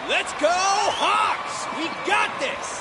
Let's go, Hawks! We got this!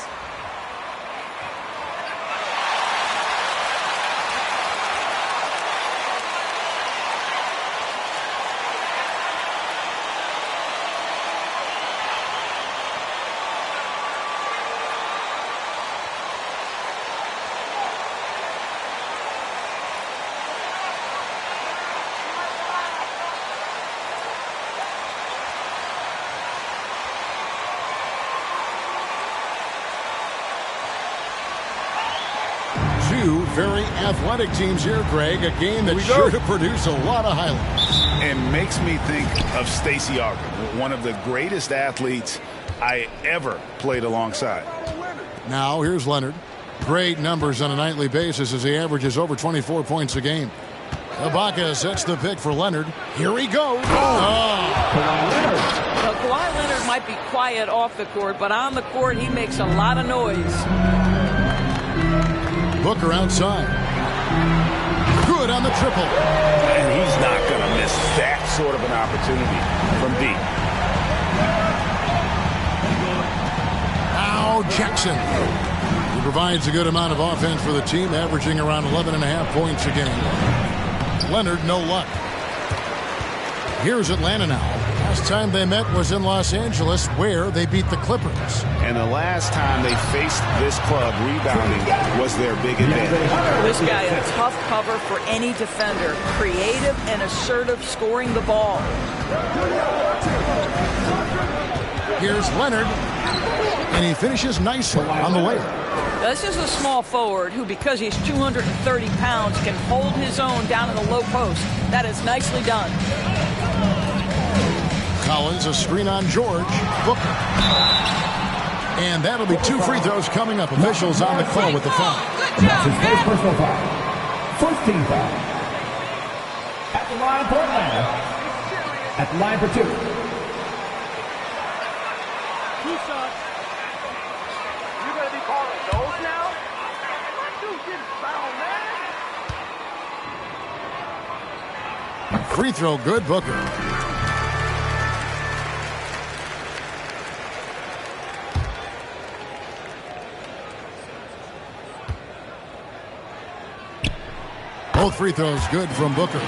Two very athletic teams here, Greg. A game that's sure to produce a lot of highlights. And makes me think of Stacey Augmon, one of the greatest athletes I ever played alongside. Now here's Leonard. Great numbers on a nightly basis as he averages over 24 points a game. Ibaka sets the pick for Leonard. Here he goes. Well, Kawhi Leonard might be quiet off the court, but on the court he makes a lot of noise. Booker outside. Good on the triple. And he's not going to miss that sort of an opportunity from deep. Now Jackson. He provides a good amount of offense for the team, averaging around 11.5 points a game. Leonard, no luck. Here's Atlanta now. Last time they met was in Los Angeles, where they beat the Clippers. And the last time they faced this club, rebounding was their big advantage. This guy a tough cover for any defender. Creative and assertive scoring the ball. Here's Leonard. And he finishes nicely on the layup. This is a small forward who, because he's 230 pounds, can hold his own down in the low post. That is nicely done. Collins, a screen on George. Booker. And that'll be 2 free throws coming up. Officials on the call with the foul. That's his first personal foul. First team foul. At the line for Atlanta. At the line for 2. 2 shots. You gonna be calling those now? Dude, getting fouled, man. Free throw good, Booker. Both free throws good from Booker.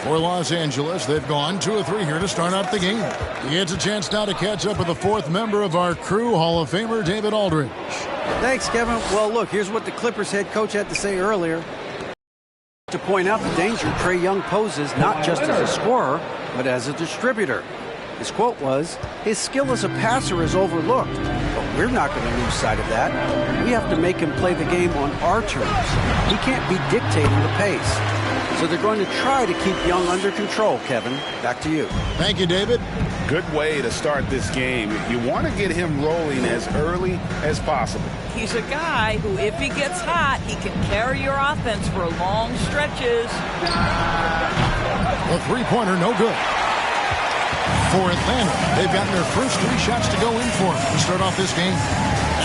For Los Angeles, they've gone 2 of 3 here to start out the game. He gets a chance now to catch up with the 4th member of our crew, Hall of Famer David Aldridge. Thanks, Kevin. Well, look, here's what the Clippers head coach had to say earlier. To point out the danger Trae Young poses not just as a scorer, but as a distributor. His quote was, "His skill as a passer is overlooked, but we're not going to lose sight of that. We have to make him play the game on our terms. He can't be dictating the pace." So they're going to try to keep Young under control, Kevin. Back to you. Thank you, David. Good way to start this game. You want to get him rolling as early as possible. He's a guy who, if he gets hot, he can carry your offense for long stretches. A three-pointer, no good. For Atlanta, they've gotten their first 3 shots to go in for them to start off this game.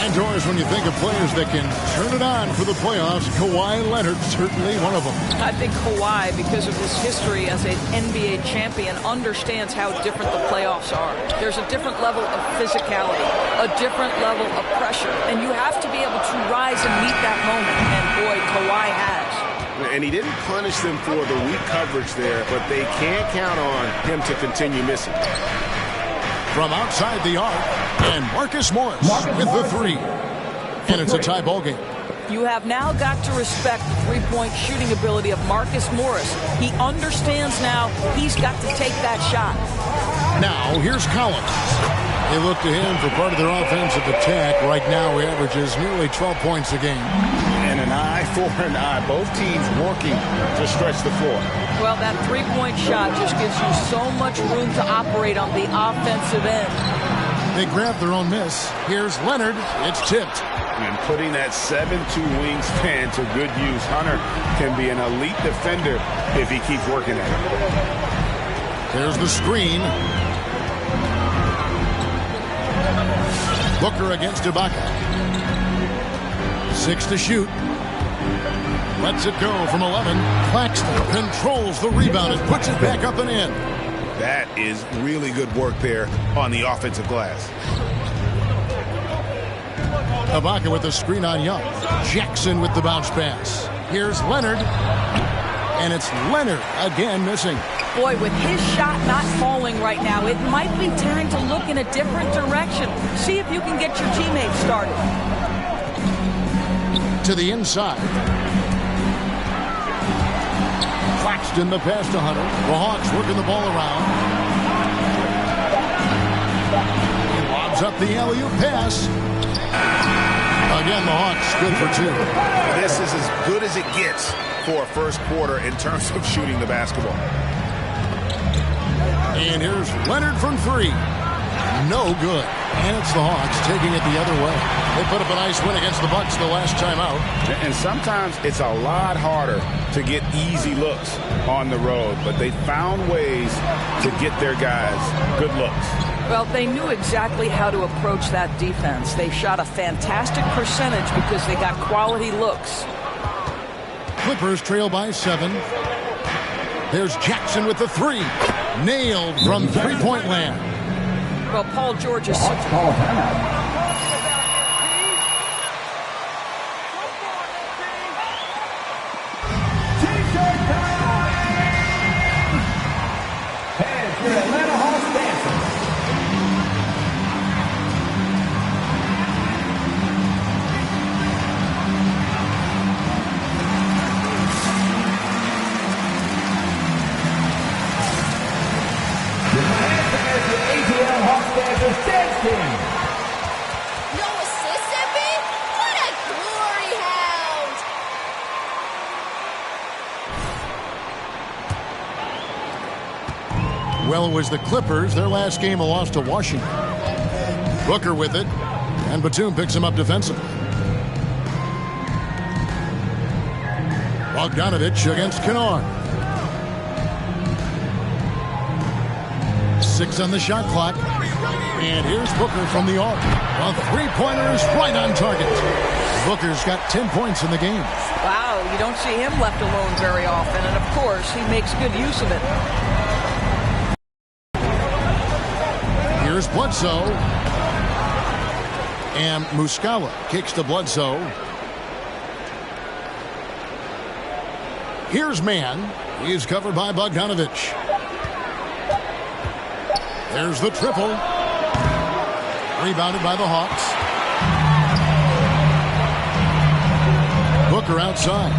Indoors, when you think of players that can turn it on for the playoffs, Kawhi Leonard certainly one of them. I think Kawhi, because of his history as an NBA champion, understands how different the playoffs are. There's a different level of physicality, a different level of pressure, and you have to be able to rise and meet that moment, and boy, Kawhi has. And he didn't punish them for the weak coverage there, but they can't count on him to continue missing. From outside the arc, and Marcus Morris with the 3. And it's a tie ball game. You have now got to respect the three-point shooting ability of Marcus Morris. He understands now he's got to take that shot. Now, here's Collins. They look to him for part of their offensive attack. Right now, he averages nearly 12 points a game. And an eye for an eye. Both teams working to stretch the floor. Well, that three-point shot just gives you so much room to operate on the offensive end. They grab their own miss. Here's Leonard. It's tipped. And putting that 7'2" wingspan to good use. Hunter can be an elite defender if he keeps working at it. There's the screen. Booker against Ibaka. 6 to shoot. Lets it go from 11. Claxton controls the rebound and puts it back up and in. That is really good work there on the offensive glass. Ibaka with the screen on Young. Jackson with the bounce pass. Here's Leonard. And it's Leonard again missing. Boy, with his shot not falling right now, it might be time to look in a different direction. See if you can get your teammates started. To the inside. Claxton the pass to Hunter. The Hawks working the ball around. He lobs up the alley-oop pass. Again, the Hawks good for 2. This is as good as it gets for a first quarter in terms of shooting the basketball. And here's Leonard from 3. No good. And it's the Hawks taking it the other way. They put up a nice win against the Bucks the last time out. And sometimes it's a lot harder to get easy looks on the road, but they found ways to get their guys good looks. Well, they knew exactly how to approach that defense. They shot a fantastic percentage because they got quality looks. Clippers trail by 7. There's Jackson with the 3. Nailed from three-point land. Well, Paul George is... Atlanta Hawks dancing. The ATL Hawks dancers dance team. No Mississippi? What a glory hound! Well, it was the Clippers. Their last game, a loss to Washington. Booker with it. And Batum picks him up defensively. Bogdanovich against Kennard. 6 on the shot clock. And here's Booker from the arc. A three-pointer is right on target. Booker's got 10 points in the game. Wow, you don't see him left alone very often. And, of course, he makes good use of it. Here's Bledsoe. And Muscala kicks to Bledsoe. Here's Mann. He's covered by Bogdanovich. There's the triple. Rebounded by the Hawks. Booker outside.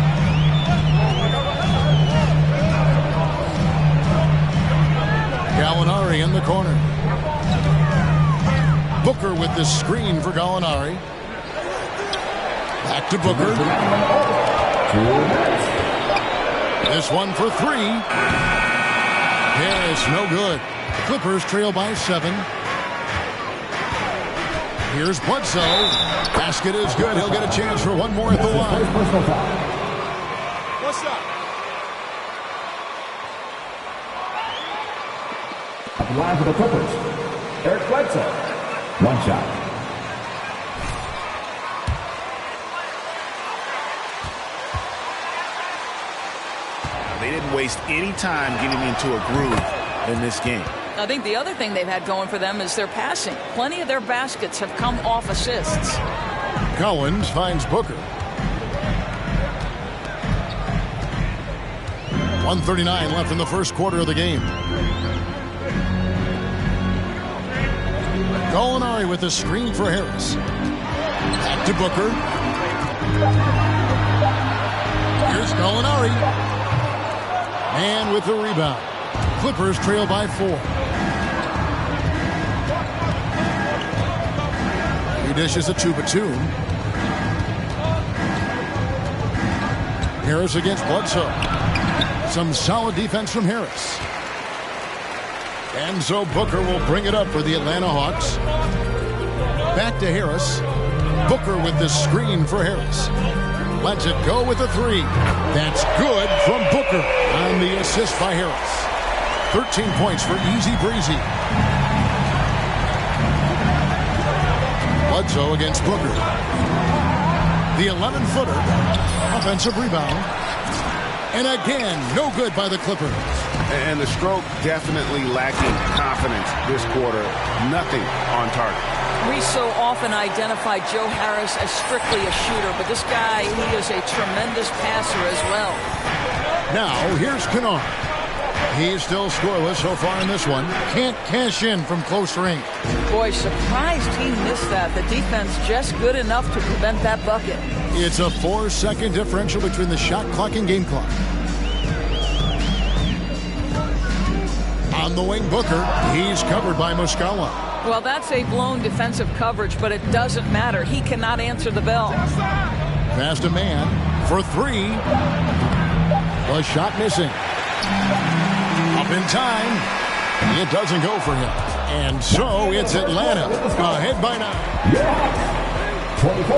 Gallinari in the corner. Booker with the screen for Gallinari. Back to Booker. This one for 3. Yes, no good. Clippers trail by 7. Here's Bledsoe. Basket is good. He'll get a chance for one more at the line. What's up? At the line for the Clippers, Eric Bledsoe. One shot. They didn't waste any time getting into a groove in this game. I think the other thing they've had going for them is their passing. Plenty of their baskets have come off assists. Collins finds Booker. 1:39 left in the first quarter of the game. Gallinari with the screen for Harris. Back to Booker. Here's Gallinari. And with the rebound. Clippers trail by 4. He dishes it to Batum. Harris against Bledsoe. Some solid defense from Harris. Enzo Booker will bring it up for the Atlanta Hawks. Back to Harris. Booker with the screen for Harris. Lets it go with a 3. That's good from Booker on the assist by Harris. 13 points for Easy Breezy. Bledsoe against Booker. The 11-footer. Offensive rebound. And again, no good by the Clippers. And the stroke definitely lacking confidence this quarter. Nothing on target. We so often identify Joe Harris as strictly a shooter, but this guy, he is a tremendous passer as well. Now, here's Kennard. He's still scoreless so far in this one. Can't cash in from close range. Boy, surprised he missed that. The defense just good enough to prevent that bucket. It's a 4-second differential between the shot clock and game clock. On the wing, Booker. He's covered by Muscala. Well, that's a blown defensive coverage, but it doesn't matter. He cannot answer the bell. Past a man for 3. The shot missing. Up in time. It doesn't go for him. And so it's Atlanta ahead by 9. 24.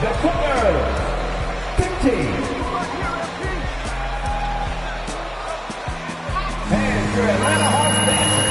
The Clippers. 15. And your Atlanta Hawks dancers.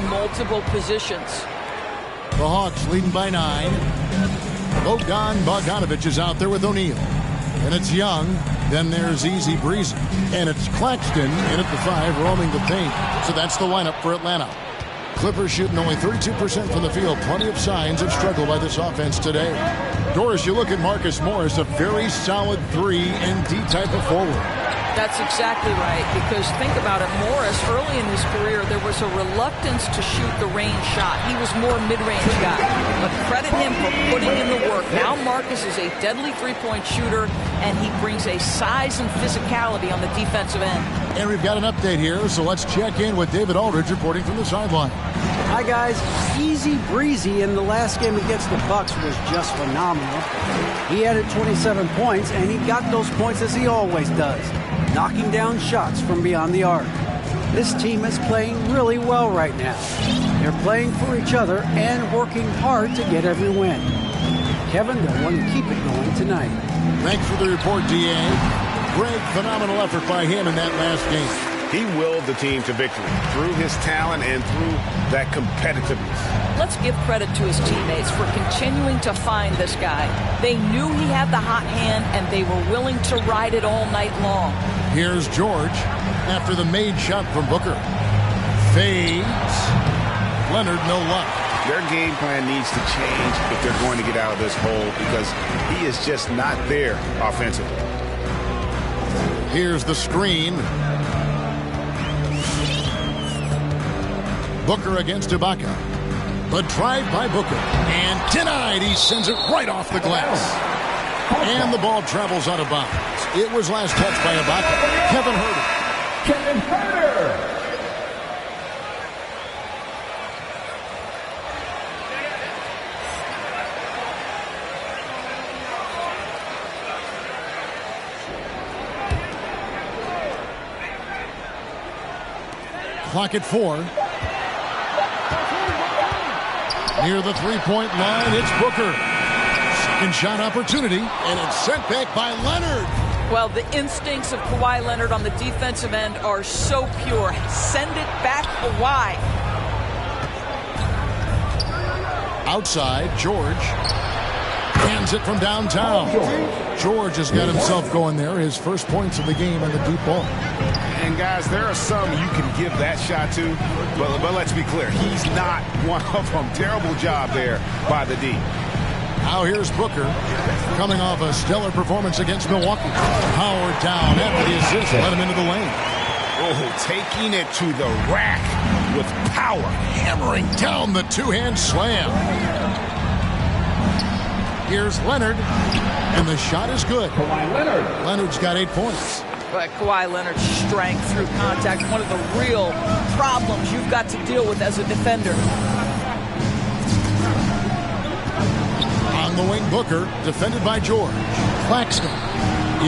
Multiple positions. The Hawks leading by 9. Bogdan Bogdanovic is out there with O'Neal. And it's Young. Then there's Easy Breezy. And it's Claxton in at the 5 roaming the paint. So that's the lineup for Atlanta. Clippers shooting only 32% from the field. Plenty of signs of struggle by this offense today. Doris, you look at Marcus Morris, a very solid 3 and D type of forward. That's exactly right, because think about it, Morris, early in his career, there was a reluctance to shoot the range shot. He was more mid-range guy, but credit him for putting in the work. Now Marcus is a deadly three-point shooter, and he brings a size and physicality on the defensive end. And we've got an update here, so let's check in with David Aldridge reporting from the sideline. Hi, guys. Easy Breezy in the last game against the Bucks was just phenomenal. He added 27 points, and he got those points as he always does, knocking down shots from beyond the arc. This team is playing really well right now. They're playing for each other and working hard to get every win. Kevin, they'll want to keep it going tonight. Thanks for the report, D.A. Great, phenomenal effort by him in that last game. He willed the team to victory through his talent and through that competitiveness. Let's give credit to his teammates for continuing to find this guy. They knew he had the hot hand, and they were willing to ride it all night long. Here's George after the made shot from Booker. Fades. Leonard, no luck. Their game plan needs to change if they're going to get out of this hole, because he is just not there offensively. Here's the screen. Booker against Ibaka. The drive by Booker. And denied. He sends it right off the glass. And the ball travels out of bounds. It was last touched by Ibaka. Kevin Huerter. Kevin Huerter. Clock at 4. Near the three-point line, it's Booker. Second shot opportunity, and it's sent back by Leonard. Well, the instincts of Kawhi Leonard on the defensive end are so pure. Send it back, Kawhi. Outside, George hands it from downtown. George has got himself going there. His first points of the game on the deep ball. And guys, there are some you can give that shot to, but let's be clear, he's not one of them. Terrible job there by the D. Now here's Booker coming off a stellar performance against Milwaukee. Howard down after the assist, let him into the lane. Oh, taking it to the rack with power. Hammering down the two-hand slam. Here's Leonard, and the shot is good. Kawhi Leonard. Leonard's got 8 points. But Kawhi Leonard's strength through contact, one of the real problems you've got to deal with as a defender. On the wing, Booker, defended by George. Claxton.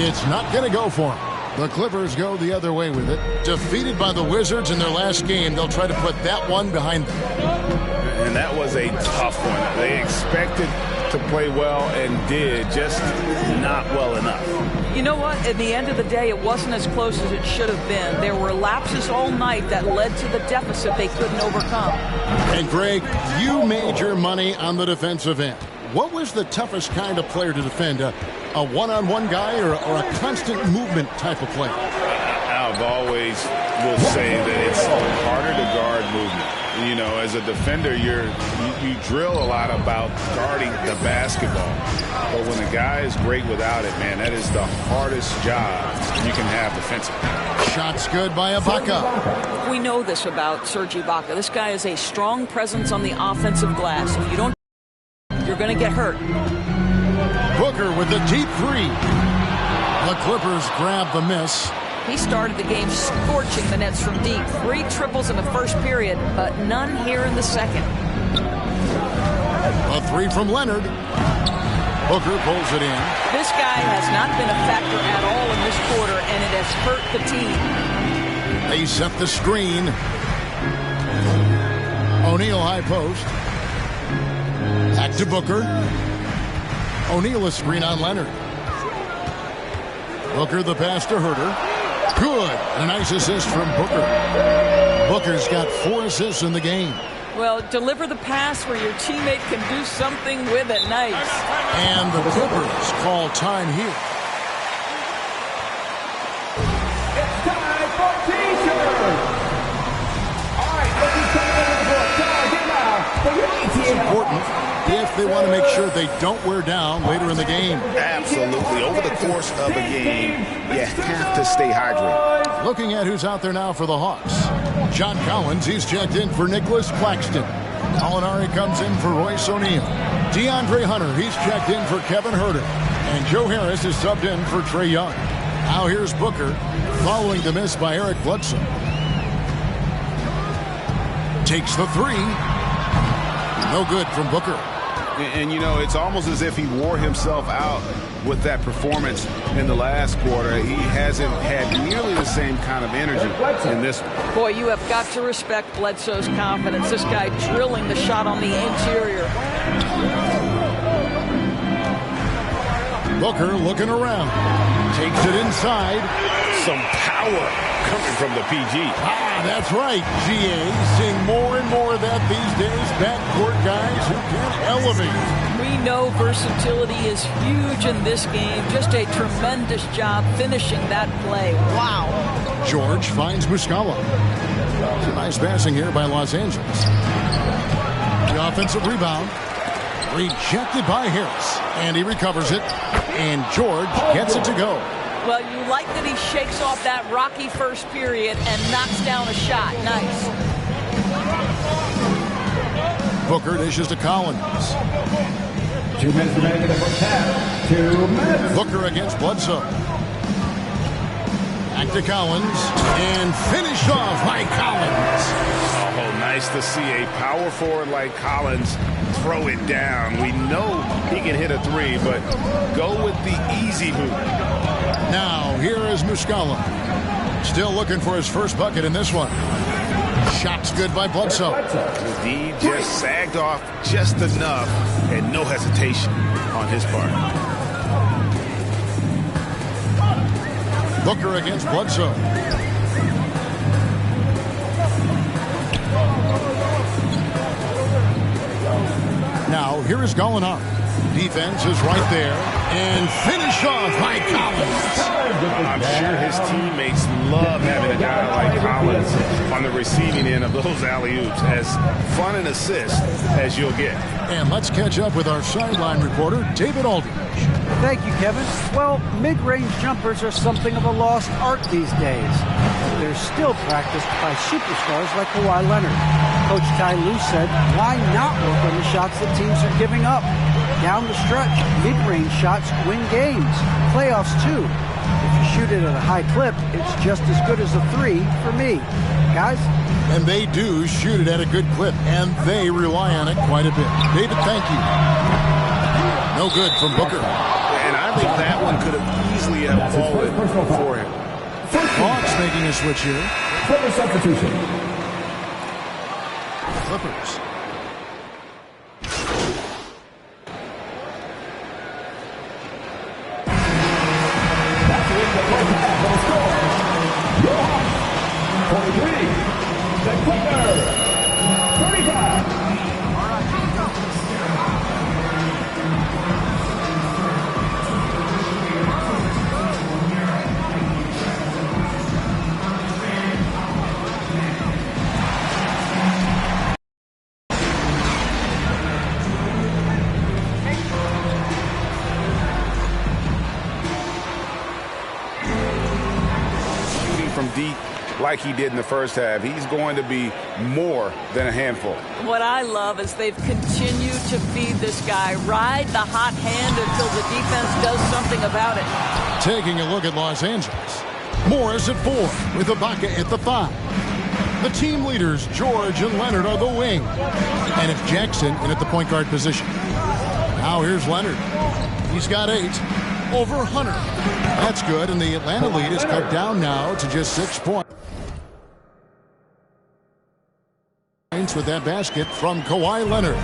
It's not going to go for him. The Clippers go the other way with it. Defeated by the Wizards in their last game, they'll try to put that one behind them. And that was a tough one. They expected to play well and did, just not well enough. You know what? At the end of the day, it wasn't as close as it should have been. There were lapses all night that led to the deficit they couldn't overcome. And Greg, you made your money on the defensive end. What was the toughest kind of player to defend? A one-on-one guy or a constant movement type of player? I've always will say that it's harder to guard movement. You know, as a defender, you drill a lot about guarding the basketball. But when a guy is great without it, man, that is the hardest job you can have defensively. Shots good by Ibaka. We know this about Serge Ibaka. This guy is a strong presence on the offensive glass. If you don't, you're going to get hurt. Booker with the deep three. The Clippers grab the miss. He started the game scorching the Nets from deep. 3 triples in the first period, but none here in the second. A 3 from Leonard. Booker pulls it in. This guy has not been a factor at all in this quarter, and it has hurt the team. They set the screen. O'Neal high post. Back to Booker. O'Neal a screen on Leonard. Booker the pass to Herter. Good. A nice assist from Booker. Booker's got 4 assists in the game. Well, deliver the pass where your teammate can do something with it. Nice. And the Clippers call time here. It's time for T-shirts. All right, ladies and gentlemen, It's important if they want to make sure they don't wear down later in the game. Absolutely. Over the course of a game, you have to stay hydrated. Looking at who's out there now for the Hawks. John Collins, he's checked in for Nicholas Claxton. Molinari comes in for Royce O'Neal. DeAndre Hunter, he's checked in for Kevin Herter. And Joe Harris is subbed in for Trae Young. Now here's Booker, following the miss by Eric Bledsoe. Takes the 3. No good from Booker. And, you know, it's almost as if he wore himself out with that performance in the last quarter. He hasn't had nearly the same kind of energy in this one. Boy, you have got to respect Bledsoe's confidence. This guy drilling the shot on the interior. Booker looking around. Takes it inside. Some power coming from the PG. That's right, GA. Seeing more and more of that these days. Backcourt guys who can elevate. We know versatility is huge in this game. Just a tremendous job finishing that play. Wow. George finds Muscala. It's a nice passing here by Los Angeles. The offensive rebound. Rejected by Harris. And he recovers it. And George gets it to go. Well, you like that he shakes off that rocky first period and knocks down a shot. Nice. Booker dishes to Collins. 2 minutes remaining in the first half. 2 minutes. Booker against Bledsoe. Back to Collins. And finished off by Collins. Oh, nice to see a power forward like Collins throw it down. We know he can hit a 3, but go with the easy move. Now, here is Muscala. Still looking for his first bucket in this one. Shot's good by Bledsoe. D just sagged off just enough and no hesitation on his part. Booker against Bledsoe. Now, here is Gallinari. Defense is right there. And finish off by Collins. I'm sure his teammates love having a guy like Collins on the receiving end of those alley-oops. As fun an assist as you'll get. And let's catch up with our sideline reporter, David Aldridge. Thank you, Kevin. Well, mid-range jumpers are something of a lost art these days. But they're still practiced by superstars like Kawhi Leonard. Coach Ty Lue said, why not work on the shots that teams are giving up? Down the stretch, mid-range shots win games. Playoffs, too. If you shoot it at a high clip, it's just as good as a three for me. Guys? And they do shoot it at a good clip, and they rely on it quite a bit. David, thank you. No good from Booker. And I think that one could have easily have fallen for him. Hawks making a switch here. Clipper substitution. Clippers. From deep like he did in the first half, he's going to be more than a handful. What I love is they've continued to feed this guy, ride the hot hand until the defense does something about it. Taking a look at Los Angeles. Morris at 4 with Ibaka at the 5. The team leaders, George and Leonard, are the wing. And it's Jackson in at the point guard position. Now here's Leonard. He's got 8. Over Hunter. That's good, and the Atlanta lead is cut down now to just 6 points. With that basket from Kawhi Leonard.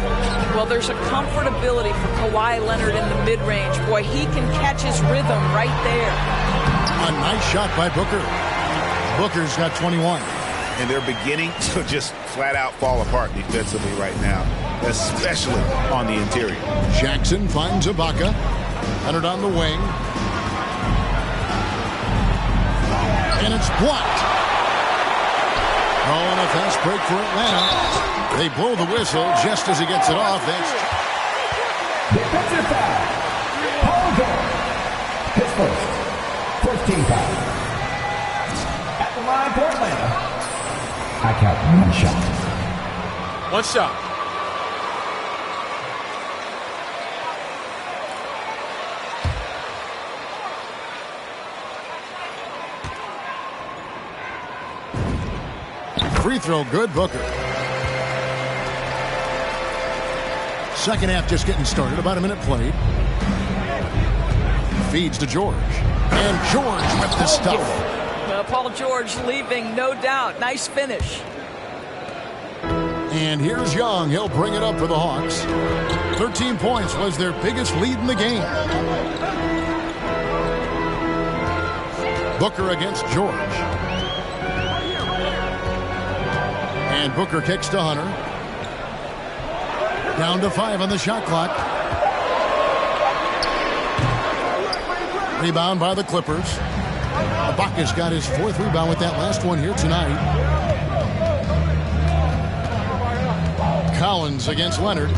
Well, there's a comfortability for Kawhi Leonard in the mid-range. Boy, he can catch his rhythm right there. A nice shot by Booker. Booker's got 21. And they're beginning to just flat out fall apart defensively right now, especially on the interior. Jackson finds Ibaka. Leonard on the wing. And it's blocked. Oh, and a fast break for Atlanta. They blow the whistle just as he gets it off. That's Defensive foul. Paul George. His first team foul. At the line for Atlanta. I count 1 shot. 1 shot. free throw good, Booker. Second half just getting started. About a minute played. Feeds to George. And George with the stuff. Well, Paul George leaving, no doubt. Nice finish. And here's Young. He'll bring it up for the Hawks. 13 points was their biggest lead in the game. Booker against George. And Booker kicks to Hunter. Down to 5 on the shot clock. Rebound by the Clippers. Ibaka's got his 4th rebound with that last one here tonight. Collins against Leonard.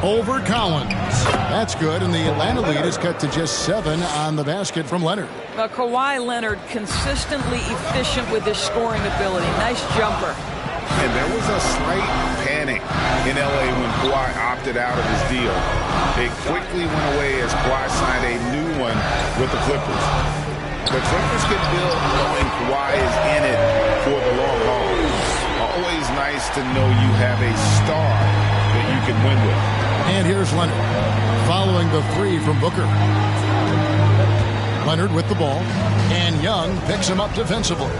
Over Collins. That's good, and the Atlanta lead is cut to just 7 on the basket from Leonard. Well, Kawhi Leonard consistently efficient with his scoring ability. Nice jumper. And there was a slight panic in L.A. when Kawhi opted out of his deal. It quickly went away as Kawhi signed a new one with the Clippers. The Clippers can build knowing Kawhi is in it for the long haul. Always nice to know you have a star that you can win with. And here's Leonard following the 3 from Booker. Leonard with the ball, and Young picks him up defensively.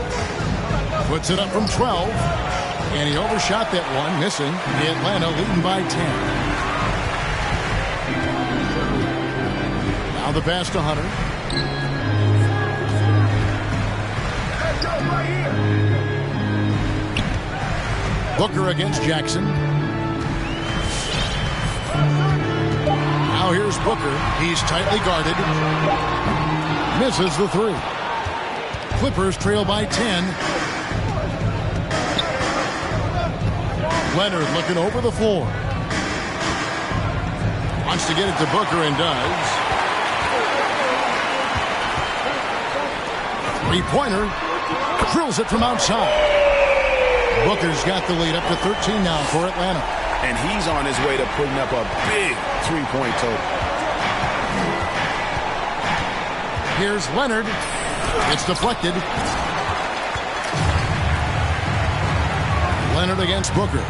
Puts it up from 12, and he overshot that one, missing. Atlanta leading by 10. Now the pass to Hunter. Booker against Jackson. Now here's Booker. He's tightly guarded. Misses the three. Clippers trail by 10. Leonard looking over the floor. Wants to get it to Booker and does. Three-pointer. Drills it from outside. Booker's got the lead up to 13 now for Atlanta. And he's on his way to putting up a big three-point total. Here's Leonard. It's deflected. Leonard against Booker.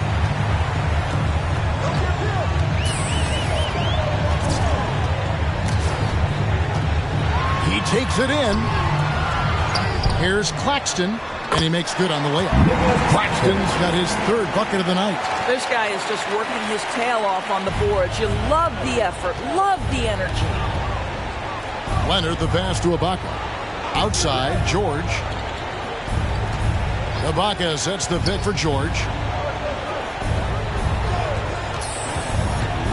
He takes it in. Here's Claxton. And he makes good on the layup. Claxton's got his third bucket of the night. This guy is just working his tail off on the boards. You love the effort, love the energy. Leonard, the pass to Ibaka. Outside, George. Ibaka sets the pick for George.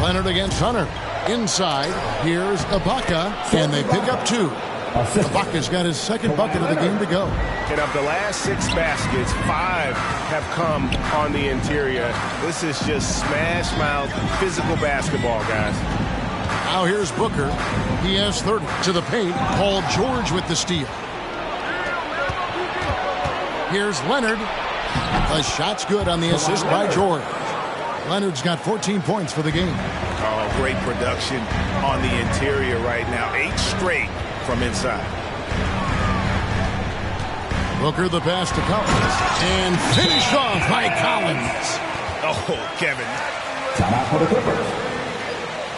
Leonard against Hunter. Inside, here's Ibaka, and they pick up two. Ibaka's got his second bucket of the game to go. And of the last 6 baskets, 5 have come on the interior. This is just smash mouth physical basketball, guys. Now here's Booker. He has 30 to the paint. Paul George with the steal. Here's Leonard. The shot's good on the assist by George. Leonard's got 14 points for the game. Oh, great production on the interior right now. 8 straight from inside. Booker the pass to Collins. And finished off by Collins. Oh, Kevin. Timeout for the Clippers.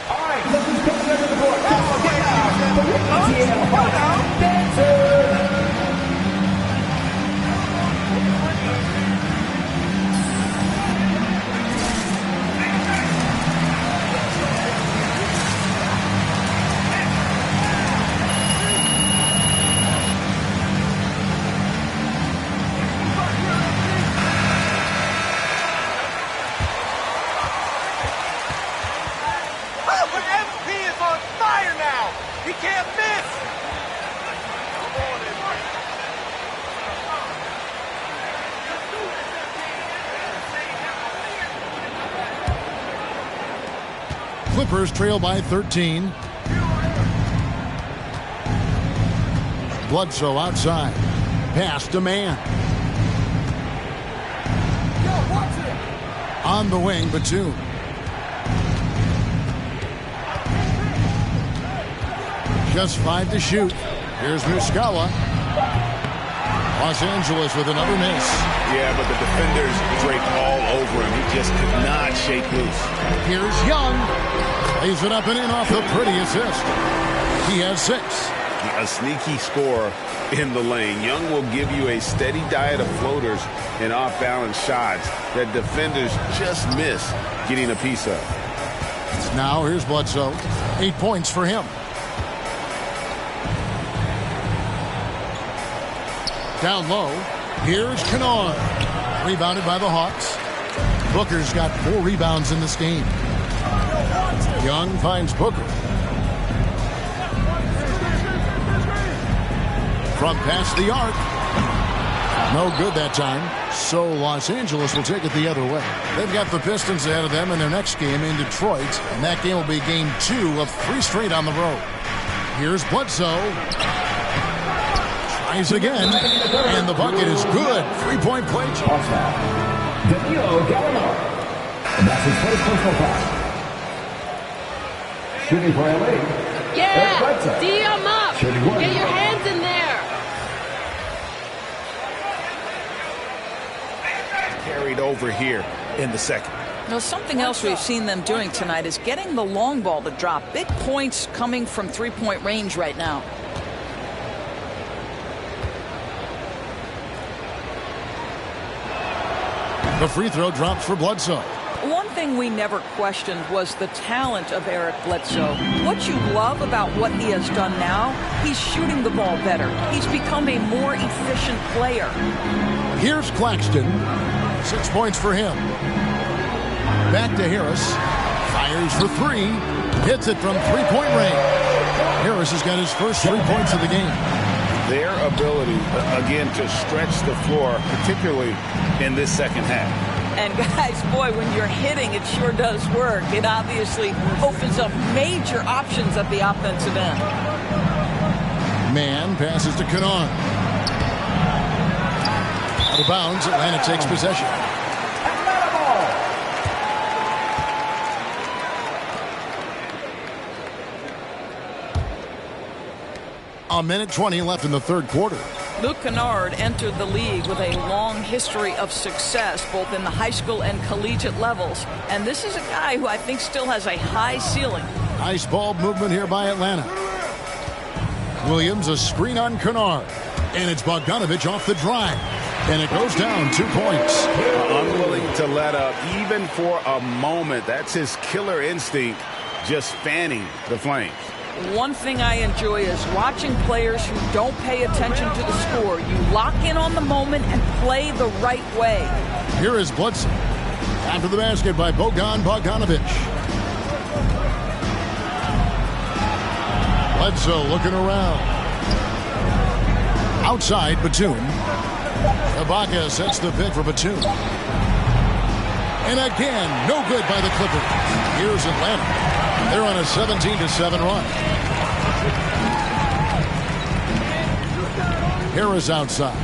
All right, Clippers coming under the court. Now, get out. ATL Dancer. Clippers trail by 13. Bledsoe outside. Pass to Mann. On the wing, Batum. Just 5 to shoot. Here's Muscala. Los Angeles with another miss. Yeah, but the defenders drape all over him. He just could not shake loose. Here's Young. Lays it up and in off the pretty assist. He has 6. A sneaky score in the lane. Young will give you a steady diet of floaters and off-balance shots that defenders just miss getting a piece of. Now here's Bledsoe. 8 points for him. Down low. Here's Kennard. Rebounded by the Hawks. Booker's got 4 rebounds in this game. Young finds Booker. From past the arc. No good that time. So Los Angeles will take it the other way. They've got the Pistons ahead of them in their next game in Detroit. And that game will be game 2 of 3 straight on the road. Here's Bledsoe. Tries again. And the bucket is good. 3-point play. Danilo Gallinari. And that's his first personal foul. Shooting for LA. Yeah, D him up. Get your hands in there. Carried over here in the second. Now, something else we've seen them doing tonight is getting the long ball to drop. Big points coming from 3-point range right now. The free throw drops for Bledsoe. One thing we never questioned was the talent of Eric Bledsoe. What you love about what he has done now, he's shooting the ball better. He's become a more efficient player. Here's Claxton. 6 points for him. Back to Harris. Fires for three. Hits it from three-point range. Harris has got his first 3 points of the game. Their ability, again, to stretch the floor, particularly in this second half. And guys, boy, when you're hitting, it sure does work. It obviously opens up major options at the offensive end. Man passes to Kennard. Out of bounds, Atlanta takes possession. A minute 20 left in the third quarter. Luke Kennard entered the league with a long history of success, both in the high school and collegiate levels. And this is a guy who I think still has a high ceiling. Nice ball movement here by Atlanta. Williams, a screen on Kennard. And it's Bogdanovich off the drive. And it goes down 2 points. Unwilling to let up, even for a moment. That's his killer instinct, just fanning the flames. One thing I enjoy is watching players who don't pay attention to the score. You lock in on the moment and play the right way. Here is Bledsoe. After the basket by Bogdanovich. Bledsoe looking around. Outside, Batum. Ibaka sets the pick for Batum. And again, no good by the Clippers. Here's Atlanta. They're on a 17-7 run. Harris outside.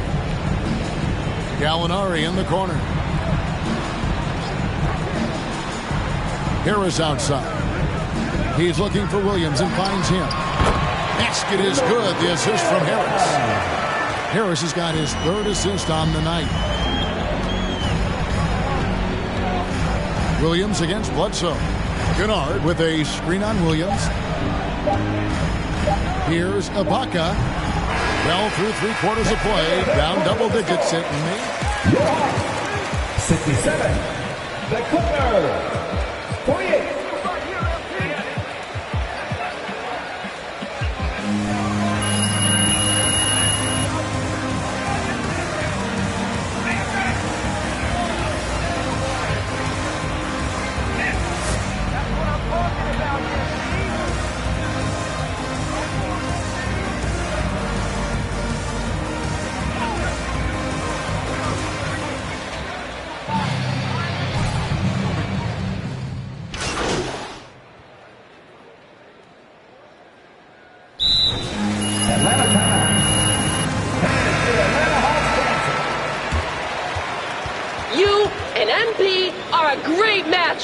Gallinari in the corner. Harris outside. He's looking for Williams and finds him. Basket is good. The assist from Harris. Harris has got his third assist on the night. Williams against Bledsoe. Kennard with a screen on Williams. Here's Ibaka. Well through 3/4 of play. Down double digits at me. 67. The Clippers. 48.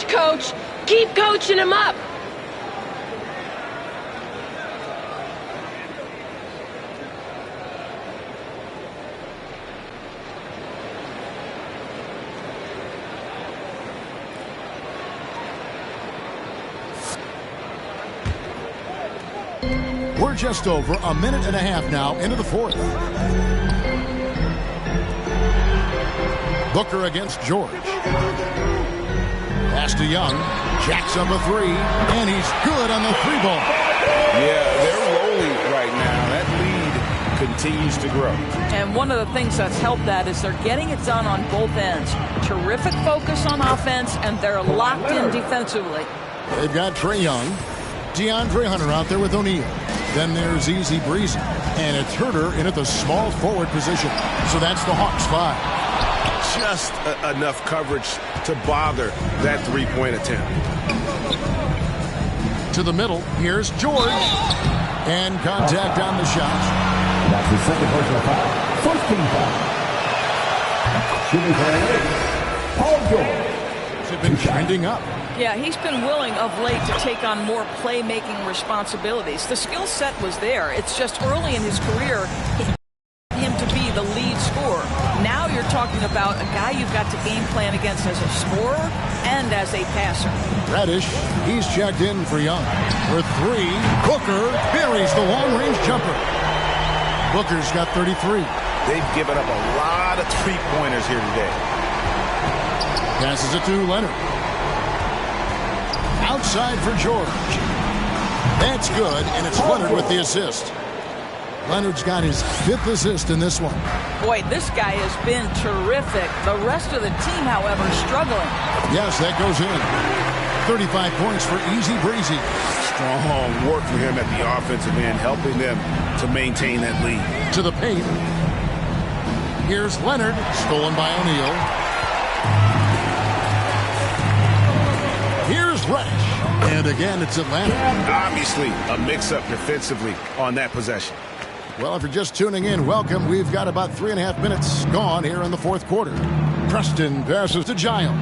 Coach, keep coaching him up. We're just over a minute and a half now into the fourth. Booker against George. Pass to Young. Jacks up a three. And he's good on the three ball. Yeah, they're rolling right now. That lead continues to grow. And one of the things that's helped that is they're getting it done on both ends. Terrific focus on offense, and they're locked in defensively. They've got Trae Young. DeAndre Hunter out there with O'Neal. Then there's Easy Breezy. And it's Herter in at the small forward position. So that's the Hawks 5. Just enough coverage to bother that three-point attempt. To the middle. Here's George. And contact on the shot. That's the second personal foul. First team foul. Shooting for Paul George. They've been trending up. Yeah, he's been willing of late to take on more playmaking responsibilities. The skill set was there. It's just early in his career, him to be the lead scorer. Now you're talking about a guy you've got to game plan against as a scorer and as a passer. Reddish, he's checked in for Young. For three, Booker buries the long-range jumper. Booker's got 33. They've given up a lot of three-pointers here today. Passes it to Leonard. Outside for George. That's good, and it's Leonard with the assist. Leonard's got his 5th assist in this one. Boy, this guy has been terrific. The rest of the team, however, struggling. Yes, that goes in. 35 points for Easy Breezy. Strong work for him at the offensive end, helping them to maintain that lead. To the paint. Here's Leonard, stolen by O'Neal. Here's Reddish. And again, it's Atlanta. Obviously, a mix-up defensively on that possession. Well, if you're just tuning in, welcome. We've got about 3.5 minutes gone here in the 4th quarter. Preston passes to Giles.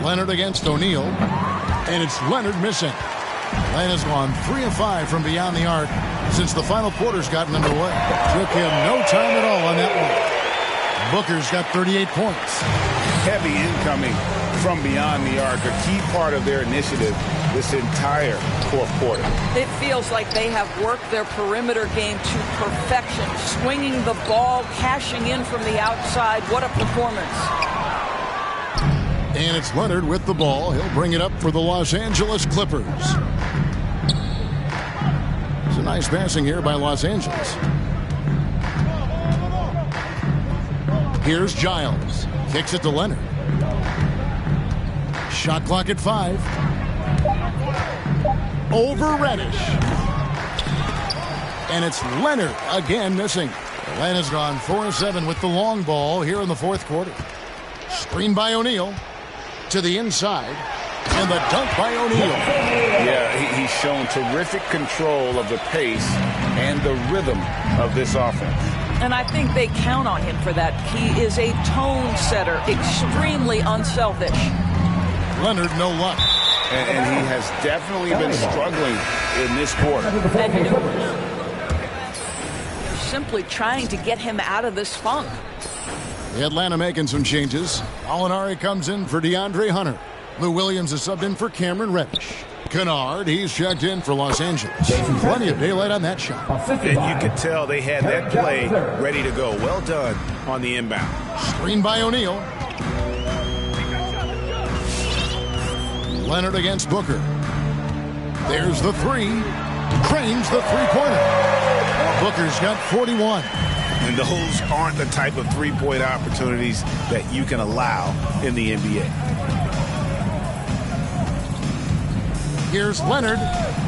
Leonard against O'Neal. And it's Leonard missing. Atlanta's gone 3 of 5 from beyond the arc since the final quarter's gotten underway. Took him no time at all on that one. Booker's got 38 points. Heavy incoming from beyond the arc, a key part of their initiative this entire 4th quarter. It feels like they have worked their perimeter game to perfection, swinging the ball, cashing in from the outside. What a performance. And it's Leonard with the ball. He'll bring it up for the Los Angeles Clippers. It's a nice passing here by Los Angeles. Here's Giles. Kicks it to Leonard. Shot clock at 5. Over Reddish. And it's Leonard again missing. Atlanta's gone 4-7 with the long ball here in the 4th quarter. Screen by O'Neal. To the inside. And the dunk by O'Neal. Yeah, he's shown terrific control of the pace and the rhythm of this offense. And I think they count on him for that. He is a tone setter, extremely unselfish. Leonard, no luck. And he has definitely been struggling in this quarter. And you know, they're simply trying to get him out of this funk. Atlanta making some changes. Molinari comes in for DeAndre Hunter. Lou Williams is subbed in for Cameron Reddish. Kennard, he's checked in for Los Angeles. Plenty of daylight on that shot. And you could tell they had that play ready to go. Well done on the inbound. Screen by O'Neal. Leonard against Booker. There's the 3. Cranes the 3-pointer. Booker's got 41. And those aren't the type of three-point opportunities that you can allow in the NBA. Here's Leonard.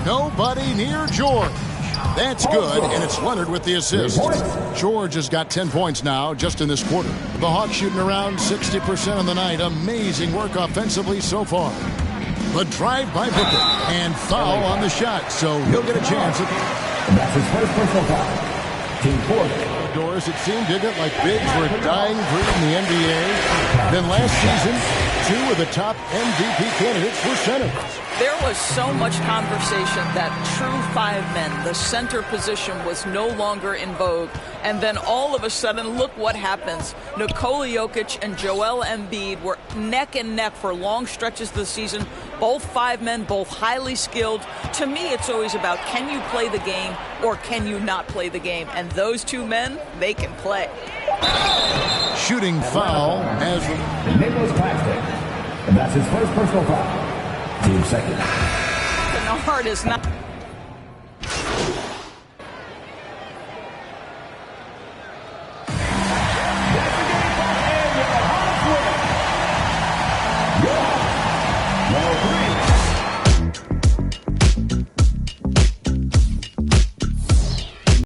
Nobody near George. That's good, and it's Leonard with the assist. George has got 10 points now just in this quarter. The Hawks shooting around 60% of the night. Amazing work offensively so far. The drive by Booker, and foul on the shot, so he'll get a chance. That's his first personal foul. Team 4. Doris, it seemed, didn't it, like bigs were dying breed in the NBA. Then last season, 2 of the top MVP candidates were centers. There was so much conversation that true 5 men, the center position, was no longer in vogue. And then all of a sudden, look what happens. Nikola Jokic and Joel Embiid were neck and neck for long stretches of the season. Both 5 men, both highly skilled. To me, it's always about, can you play the game or can you not play the game? And those 2 men, they can play. Shooting foul as Nicholas Claxton. And that's his first personal foul. Team second. Kennard is not...